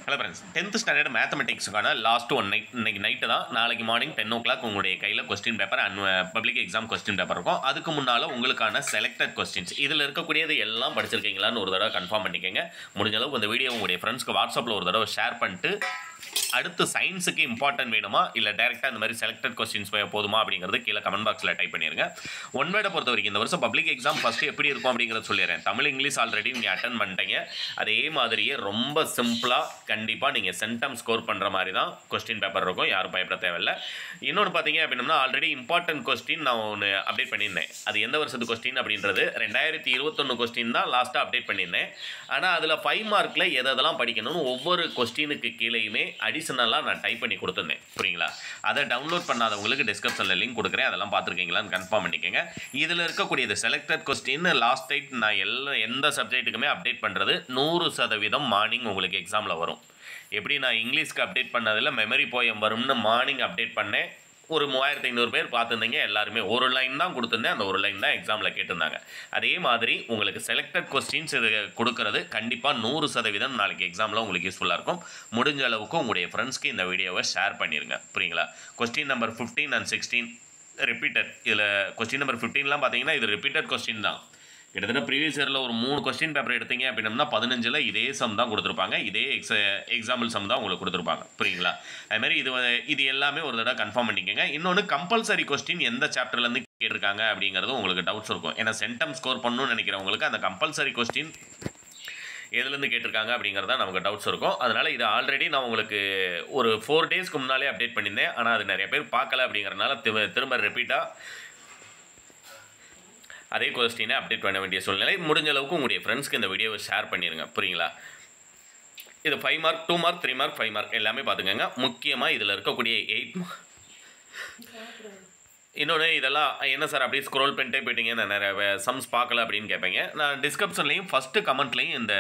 Hello friends, 10th standard மேத்தமெட்டிக்ஸுக்கான last one night இன்னைக்கு night தான். நாளைக்கு மார்னிங் 10 o'clock உங்களுடைய கையில் question paper public exam question paper இருக்கும். அதுக்கு முன்னால் உங்களுக்கான செலக்டட் கொஸ்டின்ஸ் இதில் இருக்கக்கூடியது எல்லாம் படிச்சிருக்கீங்களான்னு ஒரு தடவை கன்ஃபார்ம் பண்ணிக்கோங்க. முடிஞ்ச அளவுக்கு இந்த வீடியோ உங்களுடைய ஃப்ரெண்ட்ஸ்க்கு வாட்ஸ்அப்பில் ஒரு தடவை ஷேர் பண்ணிட்டு அடுத்து சயின்ஸுக்கு இம்பார்ட்டன்ட் வேணுமா இல்லை டேரெக்டாக இந்த மாதிரி செலக்டட் கொஸ்டின்ஸ் போதுமா அப்படிங்கிறது கீழே கமெண்ட் பாக்ஸில் டைப் பண்ணிடுங்க. ஒன் வேர்டை பொறுத்த வரைக்கும் இந்த வருஷம் பப்ளிக் எக்ஸாம் ஃபஸ்ட்டு எப்படி இருக்கும் அப்படிங்கிறத சொல்லிடுறேன். தமிழ் இங்கிலீஷ் ஆல்ரெடி நீங்கள் அட்டன் பண்ணிட்டீங்க. அதே மாதிரியே ரொம்ப சிம்பிளாக கண்டிப்பாக நீங்கள் சென்டம் ஸ்கோர் பண்ணுற மாதிரி தான் கொஸ்டின் பேப்பர் இருக்கும். யாரும் பயப்பட தேவையில்லை. இன்னொன்று பார்த்தீங்க அப்படின்னா ஆல்ரெடி இம்பார்ட்டன்ட் கொஸ்டின் நான் ஒன்று அப்டேட் பண்ணியிருந்தேன். அது எந்த வருஷத்து கொஸ்டின் அப்படின்றது 2021 கொஸ்டின் தான் லாஸ்ட்டாக அப்டேட் பண்ணியிருந்தேன். ஆனால் அதில் 5 மார்க்கில் எதெல்லாம் படிக்கணும்னு ஒவ்வொரு கொஸ்டினுக்கு கீழேயுமே அடிஷனலாக நான் டைப் பண்ணி கொடுத்துருந்தேன். புரியுங்களா? அதை டவுன்லோட் பண்ணாதவங்களுக்கு டிஸ்கிரிப்ஷனில் லிங்க் கொடுக்குறேன். அதெல்லாம் பார்த்துருக்கீங்களான்னு கன்ஃபார்ம் பண்ணிக்கோங்க. இதில் இருக்கக்கூடியது செலக்டட் கொஸ்டின் லாஸ்ட் டைட் நான் எந்த சப்ஜெக்ட்டுக்குமே அப்டேட் பண்ணுறது 100% மார்னிங் உங்களுக்கு எக்ஸாமில் வரும். எப்படி நான் இங்கிலீஷ்க்கு அப்டேட் பண்ணதில் மெமரி போயம் வரும்னு மார்னிங் அப்டேட் பண்ணேன். ஒரு 3500 பேர் பார்த்துருந்தீங்க. எல்லாருமே ஒரு லைன் தான் கொடுத்துருந்தேன். அந்த ஒரு லைன் தான் எக்ஸாமில் கேட்டிருந்தாங்க. அதே மாதிரி உங்களுக்கு செலக்டட் கொஸ்டின்ஸ் இது கொடுக்கறது கண்டிப்பாக 100% நாளைக்கு எக்ஸாமில் உங்களுக்கு யூஸ்ஃபுல்லாக இருக்கும். முடிஞ்ச அளவுக்கு உங்களுடைய ஃப்ரெண்ட்ஸ்க்கு இந்த வீடியோவை ஷேர் பண்ணிடுங்க. புரியுங்களா? Question number 15 and 16 repeated. இதில் கொஸ்டின் நம்பர் 15லாம் பார்த்தீங்கன்னா இது ரிப்பீட்டட் கொஸ்டின் தான். கிட்டத்தட்ட ப்ரீவியஸ் இயரில் ஒரு 3 கொஸ்டின் பேப்பர் எடுத்தீங்க அப்படின்னா 15ல் இதே சம் தான் கொடுத்துருப்பாங்க. இதே எக்ஸாம்பிள் சம் தான் உங்களுக்கு கொடுத்துருப்பாங்க. புரியுங்களா? அதுமாதிரி இது எல்லாமே ஒரு தடவை கன்ஃபார்ம் பண்ணிக்கோங்க. இன்னொன்று கம்பல்சரி கொஸ்டின் எந்த சாப்டர்லேருந்து கேட்டிருக்காங்க அப்படிங்கிறது உங்களுக்கு டவுட்ஸ் இருக்கும். ஏன்னா சென்டம் ஸ்கோர் பண்ணணும்னு நினைக்கிறவங்களுக்கு அந்த கம்பல்சரி கொஸ்டின் எதுலேருந்து கேட்டிருக்காங்க அப்படிங்கிறது நமக்கு டவுட்ஸ் இருக்கும். அதனால் இது ஆல்ரெடி நான் உங்களுக்கு ஒரு 4 டேஸ்க்கு முன்னாலே அப்டேட் பண்ணியிருந்தேன். ஆனால் அது நிறைய பேர் பார்க்கல அப்படிங்கிறனால திரும்ப ரிப்பீட்டாக அதே கொஸ்டினை அப்டேட் பண்ண வேண்டிய சூழ்நிலை. முடிஞ்ச அளவுக்கு உங்களுடைய ஃப்ரெண்ட்ஸ்க்கு இந்த வீடியோவை ஷேர் பண்ணிடுங்க. புரியுங்களா? இது 5 மார்க், 2 மார்க், 3 மார்க், 5 மார்க் எல்லாமே பார்த்துக்கோங்க. முக்கியமாக இதில் இருக்கக்கூடிய 8 இன்னொன்று இதெல்லாம் என்ன சார் அப்படியே ஸ்க்ரோல் பண்ணிட்டே போயிட்டீங்க, நான் நிறைய சம்ஸ் பார்க்கல அப்படின்னு கேட்பீங்க. நான் டிஸ்கிரிப்ஷன்லையும் ஃபஸ்ட்டு கமெண்ட்லையும் இந்த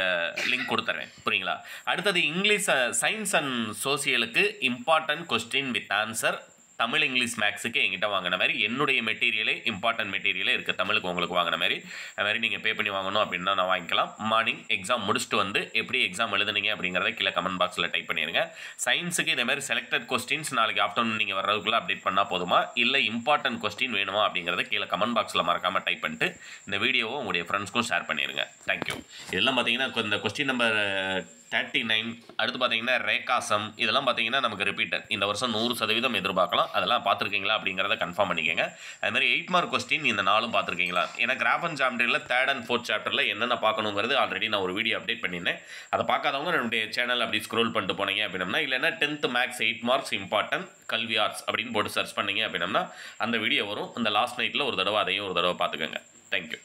லிங்க் கொடுத்துறேன். புரியுங்களா? அடுத்தது இங்கிலீஷ் சயின்ஸ் அண்ட் சோசியலுக்கு important question with answer Tamil English மேக்ஸுக்கு எங்கிட்ட வாங்கின மாதிரி என்னுடைய மெட்டீரியலே இம்பார்ட்டன்ட் மெட்டீரியலே இருக்குது. தமிழுக்கு உங்களுக்கு வாங்கின மாதிரி அது மாதிரி நீங்கள் பே பண்ணி வாங்கணும் அப்படின்னா நான் வாங்கிக்கலாம். மார்னிங் எக்ஸாம் முடிச்சுட்டு வந்து எப்படி எக்ஸாம் எழுதுனீங்க அப்படிங்கிறத கீழே கமெண்ட் பாக்ஸில் டைப் பண்ணிடுங்க. சயின்ஸுக்கு இதே மாதிரி செலக்டட் கொஸ்டின்ஸ் நாளைக்கு ஆஃப்டர்நூன் நீங்கள் வர்றதுக்குள்ளே அப்டேட் பண்ணால் போதுமா, இல்லை இம்பார்ட்டன்ட் கொஸ்டின் வேணுமா அப்படிங்கிறத கீழே கமெண்ட் பாக்ஸில் மறக்காமல் டைப் பண்ணிட்டு இந்த வீடியோவை உங்களுடைய ஃப்ரெண்ட்ஸ்க்கும் ஷேர் பண்ணிடுங்க. தேங்க்யூ. இதெல்லாம் பார்த்தீங்கன்னா இந்த கொஸ்டின் நம்பர் 39 அடுத்து பார்த்தீங்கன்னா ரேகாசம் இதெல்லாம் பார்த்தீங்கன்னா நமக்கு ரிப்பீட்டட். இந்த வருஷம் 100% எதிர்பார்க்கலாம். அதெல்லாம் பார்த்துருக்கீங்களா அப்படிங்கிறத கன்ஃபார்ம் பண்ணிக்கோங்க. அதுமாதிரி 8 மார்க் கொஸ்டின் இந்த 4 பார்த்துருக்கீங்களா? ஏன்னா graph and ஜாமெட்ரியில் 3rd and 4th சாப்டரில் என்னென்ன பார்க்கணுங்கிறது ஆல்ரெடி நான் ஒரு வீடியோ அப்டேட் பண்ணியிருந்தேன். அதை பார்க்காதவங்க என்னுடைய சேனல் அப்படி ஸ்க்ரோல் பண்ணிட்டு போனீங்க அப்படின்னா, இல்லைன்னா 10th மேக்ஸ் 8 மார்க்ஸ் இம்பார்ட்டன்ட் கல்வி ஆர்ட்ஸ் அப்படின்னு போட்டு சர்ச் பண்ணிங்க அப்படின்னா அந்த வீடியோ வரும். அந்த லாஸ்ட் நைட்டில் ஒரு தடவை அதையும் ஒரு தடவை பார்த்துக்கோங்க. தேங்க்யூ.